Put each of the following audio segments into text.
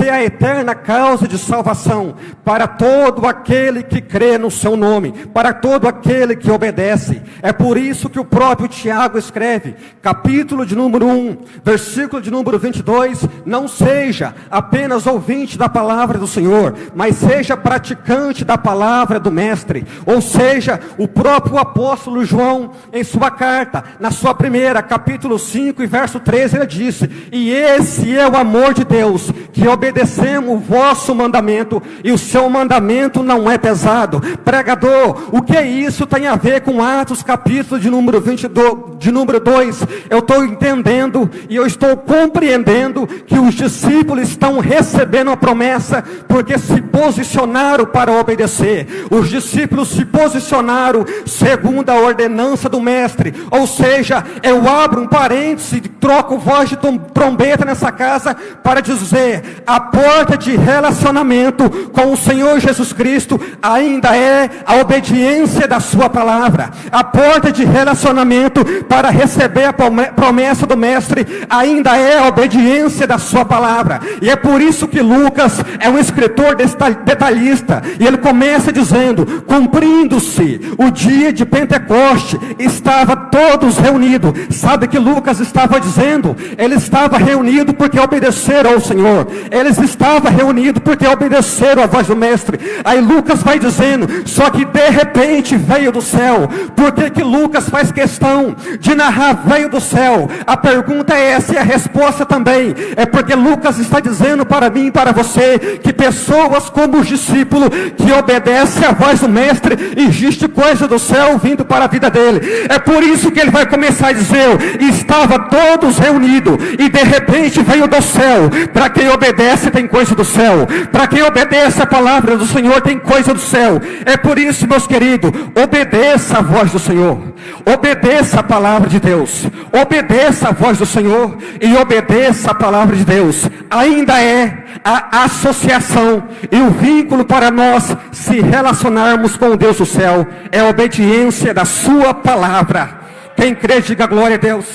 ser a eterna causa de salvação para todo aquele que crê no seu nome, para todo aquele que obedece. É por isso que o próprio Tiago escreve, capítulo de número 1, versículo de número 22, não seja apenas ouvinte da palavra do Senhor, mas seja praticante da palavra do Mestre. Ou seja, o próprio apóstolo João, em sua carta, na sua primeira, capítulo 5 e verso 13, ele disse: e esse é o amor de Deus, que obedecemos o vosso mandamento, e o seu mandamento não é pesado. Pregador, o que isso tem a ver com Atos capítulo de número 22, de número 2? Eu estou entendendo e eu estou compreendendo que os discípulos estão recebendo a promessa porque se posicionaram para obedecer. Os discípulos se posicionaram segundo a ordenança do Mestre. Ou seja, eu abro um parêntese, troco voz de trombeta nessa casa para dizer: a porta de relacionamento com o Senhor Jesus Cristo ainda é a obediência da sua palavra. A porta de relacionamento para receber a promessa do Mestre ainda é a obediência da sua palavra. E é por isso que Lucas é um escritor detalhista, e ele começa dizendo: cumprindo-se o dia de Pentecoste, estava todos reunidos. Sabe o que Lucas estava dizendo? Ele estava reunido porque obedeceram ao Senhor. Eles estavam reunidos porque obedeceram a voz do Mestre. Aí Lucas vai dizendo: só que de repente veio do céu. Por que Lucas faz questão de narrar veio do céu? A pergunta é essa, e a resposta também é porque Lucas está dizendo para mim e para você que pessoas como os discípulos que obedecem a voz do Mestre, existe coisa do céu vindo para a vida dele. É por isso que ele vai começar a dizer: estava todos reunidos e de repente veio do céu. Para quem obedece tem coisa do céu. Para quem obedece a palavra do Senhor tem coisa do céu. É por isso, meus queridos, obedeça a voz do Senhor, obedeça a palavra de Deus, obedeça a voz do Senhor e obedeça a palavra de Deus. Ainda é a associação e o vínculo para nós se relacionarmos com o Deus do céu, é a obediência da sua palavra. Quem crê, diga glória a Deus.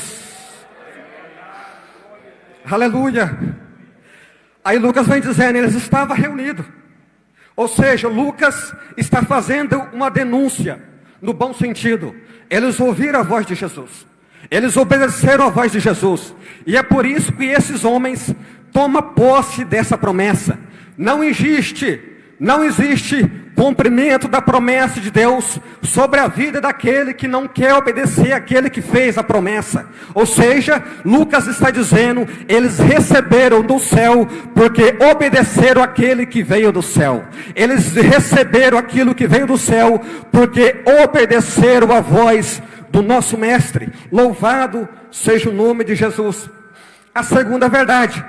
Aleluia. Aí Lucas vem dizendo: eles estavam reunidos. Ou seja, Lucas está fazendo uma denúncia, no bom sentido. Eles ouviram a voz de Jesus, eles obedeceram a voz de Jesus, e é por isso que esses homens tomam posse dessa promessa. Não existe cumprimento da promessa de Deus sobre a vida daquele que não quer obedecer àquele que fez a promessa. Ou seja, Lucas está dizendo: eles receberam do céu porque obedeceram àquele que veio do céu. Eles receberam aquilo que veio do céu porque obedeceram a voz do nosso Mestre. Louvado seja o nome de Jesus. A segunda verdade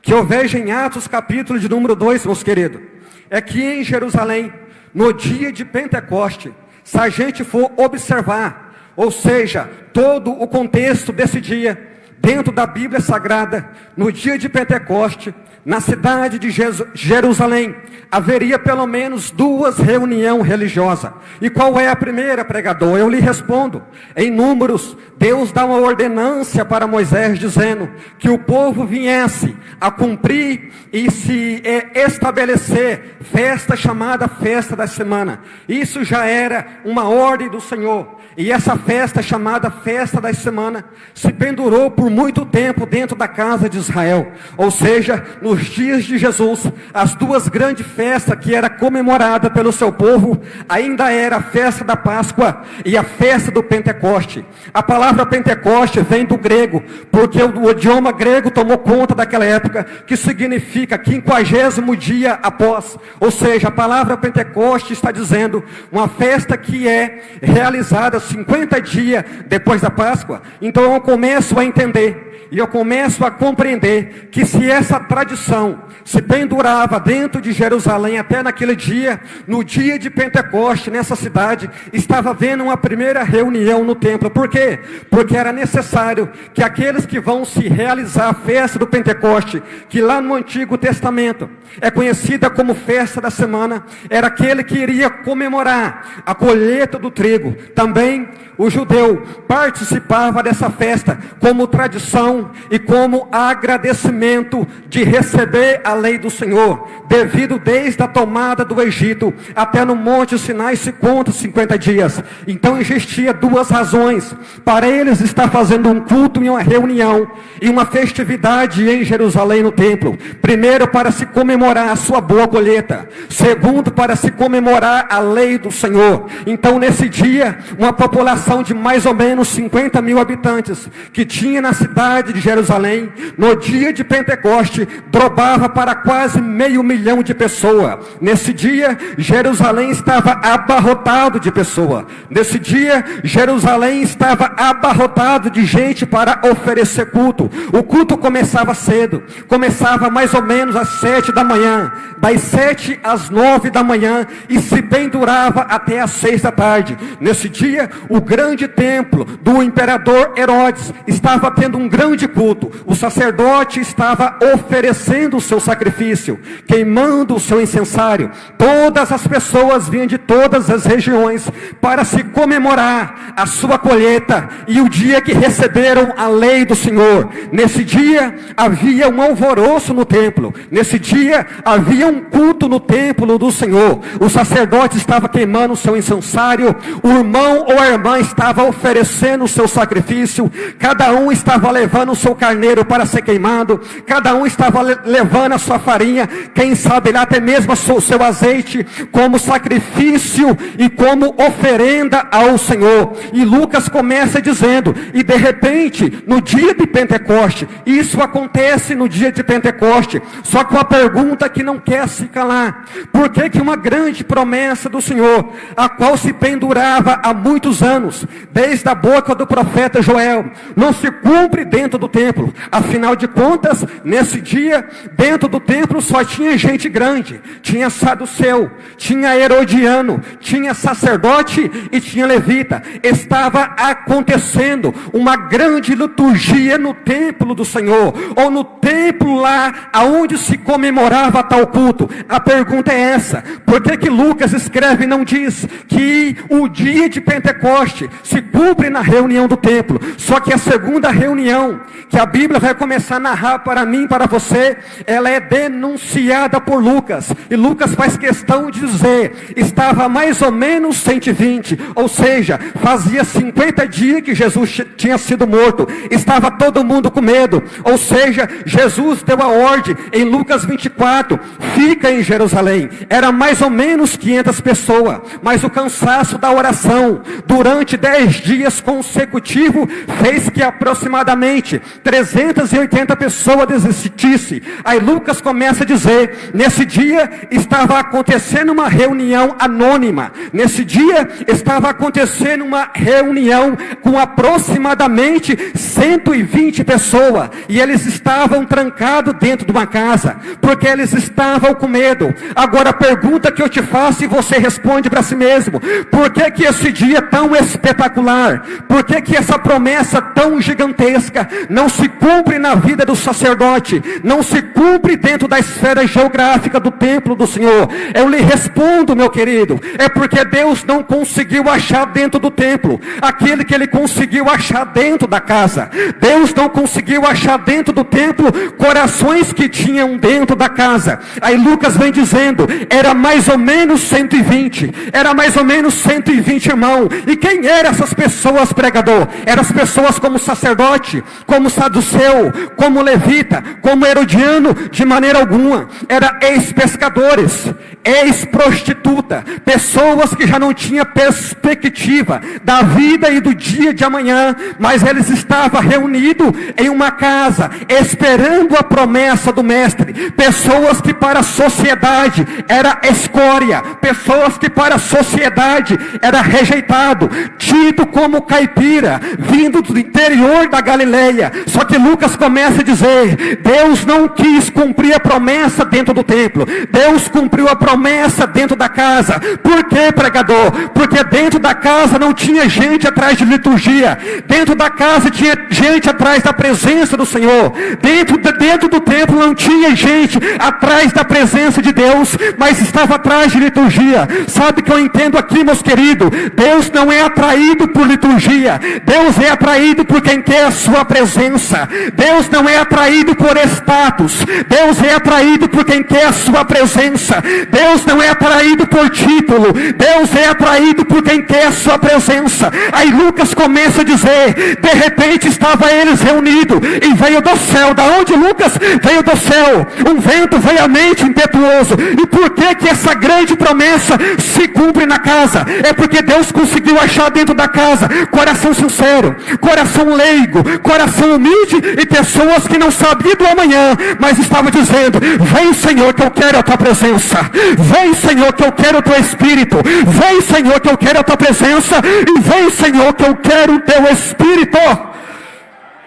que eu vejo em Atos capítulo de número 2, meus queridos, é que em Jerusalém, no dia de Pentecoste, se a gente for observar, ou seja, todo o contexto desse dia, dentro da Bíblia Sagrada, no dia de Pentecoste, na cidade de Jerusalém, haveria pelo menos 2 reuniões religiosas. E qual é a primeira, pregador? Eu lhe respondo. Em Números, Deus dá uma ordenância para Moisés, dizendo que o povo viesse a cumprir e se estabelecer festa chamada Festa da Semana. Isso já era uma ordem do Senhor. E essa festa chamada Festa da Semana se pendurou por muito tempo dentro da casa de Israel. Ou seja, nos dias de Jesus, as 2 grandes festas que era comemorada pelo seu povo ainda era a festa da Páscoa e a festa do Pentecoste. A palavra Pentecoste vem do grego, porque o idioma grego tomou conta daquela época, que significa 50º dia após. Ou seja, a palavra Pentecoste está dizendo uma festa que é realizada 50 dias depois da Páscoa. Então eu começo a entender e eu começo a compreender que se essa tradição se pendurava dentro de Jerusalém até naquele dia, no dia de Pentecoste, nessa cidade, estava havendo uma primeira reunião no templo. Por quê? Porque era necessário que aqueles que vão se realizar a festa do Pentecoste, que lá no Antigo Testamento é conhecida como festa da semana, era aquele que iria comemorar a colheita do trigo. Também o judeu participava dessa festa como tradição e como agradecimento de receber receber a lei do Senhor, devido desde a tomada do Egito até no Monte Sinai se conta 50 dias. Então existia duas razões para eles estar fazendo um culto e uma reunião e uma festividade em Jerusalém no templo. Primeiro, para se comemorar a sua boa colheita. Segundo, para se comemorar a lei do Senhor. Então nesse dia, uma população de mais ou menos 50 mil habitantes que tinha na cidade de Jerusalém, no dia de Pentecoste, dobrava para quase 500 mil de pessoas. Nesse dia, Jerusalém estava abarrotado de pessoas. Nesse dia, Jerusalém estava abarrotado de gente para oferecer culto. O culto começava cedo, começava mais ou menos às 7 da manhã, das 7 às 9 da manhã, e se pendurava até às 6 da tarde. Nesse dia, o grande templo do imperador Herodes estava tendo um grande culto. O sacerdote estava oferecendo o seu sacrifício, queimando o seu incensário. Todas as pessoas vinham de todas as regiões para se comemorar a sua colheita e o dia que receberam a lei do Senhor. Nesse dia havia um alvoroço no templo. Nesse dia havia um culto no templo do Senhor. O sacerdote estava queimando o seu incensário, o irmão ou a irmã estava oferecendo o seu sacrifício, cada um estava levando o seu carneiro para ser queimado, cada um estava levando a sua farinha, quem sabe lá até mesmo o seu azeite, como sacrifício e como oferenda ao Senhor. E Lucas começa dizendo, e de repente, no dia de Pentecoste, isso acontece no dia de Pentecoste, só que uma pergunta que não quer se calar: por que que uma grande promessa do Senhor, a qual se pendurava há muitos anos, desde a boca do profeta Joel, não se cumpre dentro do templo? Afinal de contas, nesse dia, dentro do templo só tinha gente grande, tinha saduceu, tinha herodiano, tinha sacerdote e tinha levita. Estava acontecendo uma grande liturgia no templo do Senhor, ou no templo lá aonde se comemorava tal culto. A pergunta é essa: por que que Lucas escreve e não diz que o dia de Pentecoste se cumpre na reunião do templo? Só que a segunda reunião que a Bíblia vai começar a narrar para mim e para você, ela é denunciada por Lucas, e Lucas faz questão de dizer, estava mais ou menos 120, ou seja, fazia 50 dias que Jesus tinha sido morto, estava todo mundo com medo, ou seja, Jesus deu a ordem em Lucas 24, fica em Jerusalém. Era mais ou menos 500 pessoas, mas o cansaço da oração durante 10 dias consecutivos fez que aproximadamente 380 pessoas desistissem. Aí Lucas começa a dizer, nesse dia estava acontecendo uma reunião anônima, nesse dia estava acontecendo uma reunião com aproximadamente 120 pessoas, e eles estavam trancados dentro de uma casa, porque eles estavam com medo. Agora a pergunta que eu te faço e você responde para si mesmo: por que que esse dia tão espetacular, por que que essa promessa tão gigantesca não se cumpre na vida do sacerdote, não se cumpre dentro da esfera geográfica do templo do Senhor? Eu lhe respondo, meu querido, é porque Deus não conseguiu achar dentro do templo aquele que ele conseguiu achar dentro da casa. Deus não conseguiu achar dentro do templo corações que tinham dentro da casa. Aí Lucas vem dizendo, era mais ou menos 120, era mais ou menos 120 irmãos. E quem eram essas pessoas, pregador? Eram as pessoas como sacerdote, como saduceu, como levita, como herodiano? De maneira alguma. Era ex-pescadores, ex-prostituta, pessoas que já não tinham perspectiva da vida e do dia de amanhã, mas eles estavam reunidos em uma casa, esperando a promessa do mestre. Pessoas que para a sociedade era escória, pessoas que para a sociedade era rejeitado, tido como caipira, vindo do interior da Galileia. Só que Lucas começa a dizer, Deus não quis cumprir a promessa dentro do templo, Deus cumpriu a promessa dentro da casa. Por que, pregador? Porque dentro da casa não tinha gente atrás de liturgia, dentro da casa tinha gente atrás da presença do Senhor, dentro do templo não tinha gente atrás da presença de Deus, mas estava atrás de liturgia. Sabe o que eu entendo aqui, meus queridos? Deus não é atraído por liturgia, Deus é atraído por quem quer a sua presença. Deus não é atraído por status, amados, Deus é atraído por quem quer a sua presença. Deus não é atraído por título, Deus é atraído por quem quer a sua presença. Aí Lucas começa a dizer, de repente estava eles reunidos, e veio do céu. Da onde, Lucas? Veio do céu um vento veemente impetuoso. E por que essa grande promessa se cumpre na casa? É porque Deus conseguiu achar dentro da casa coração sincero, coração leigo, coração humilde, e pessoas que não sabiam do amanhã, mas estavam dizendo, vem Senhor que eu quero a tua presença, vem Senhor que eu quero o teu Espírito, vem Senhor que eu quero a tua presença, e vem Senhor que eu quero o teu Espírito.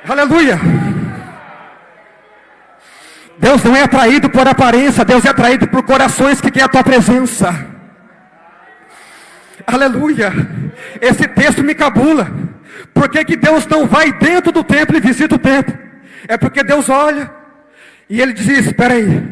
Aleluia. Deus não é atraído por aparência, Deus é atraído por corações que querem a tua presença. Aleluia. Esse texto me cabula. Por que Deus não vai dentro do templo e visita o templo? É porque Deus olha e Ele diz, espera aí,